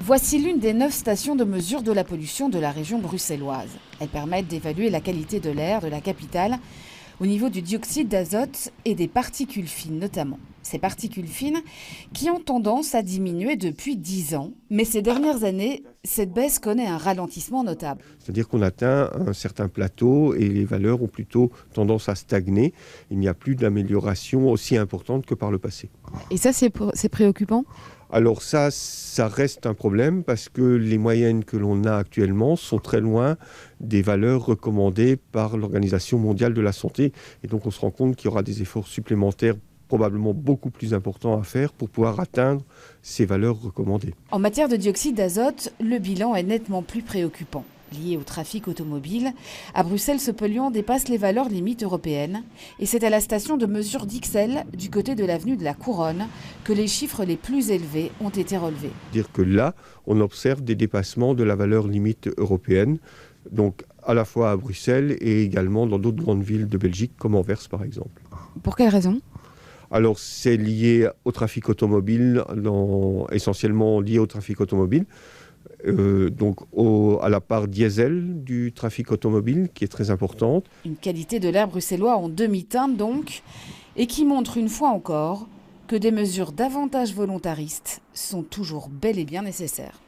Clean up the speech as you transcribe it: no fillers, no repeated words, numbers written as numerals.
Voici l'une des 9 stations de mesure de la pollution de la région bruxelloise. Elles permettent d'évaluer la qualité de l'air de la capitale au niveau du dioxyde d'azote et des particules fines notamment. Ces particules fines qui ont tendance à diminuer depuis 10 ans. Mais ces dernières années, cette baisse connaît un ralentissement notable. C'est-à-dire qu'on atteint un certain plateau et les valeurs ont plutôt tendance à stagner. Il n'y a plus d'amélioration aussi importante que par le passé. Et ça, c'est préoccupant ? Alors ça reste un problème parce que les moyennes que l'on a actuellement sont très loin des valeurs recommandées par l'Organisation mondiale de la santé. Et donc on se rend compte qu'il y aura des efforts supplémentaires probablement beaucoup plus importants à faire pour pouvoir atteindre ces valeurs recommandées. En matière de dioxyde d'azote, le bilan est nettement plus préoccupant. Lié au trafic automobile, à Bruxelles, ce polluant dépasse les valeurs limites européennes. Et c'est à la station de mesure d'Ixelles, du côté de l'avenue de la Couronne, que les chiffres les plus élevés ont été relevés. Dire que là, on observe des dépassements de la valeur limite européenne, donc à la fois à Bruxelles et également dans d'autres grandes villes de Belgique, comme Anvers par exemple. Pour quelle raison ? Alors c'est lié au trafic automobile, essentiellement lié au trafic automobile. Donc à la part diesel du trafic automobile qui est très importante. Une qualité de l'air bruxellois en demi-teinte donc, et qui montre une fois encore que des mesures davantage volontaristes sont toujours bel et bien nécessaires.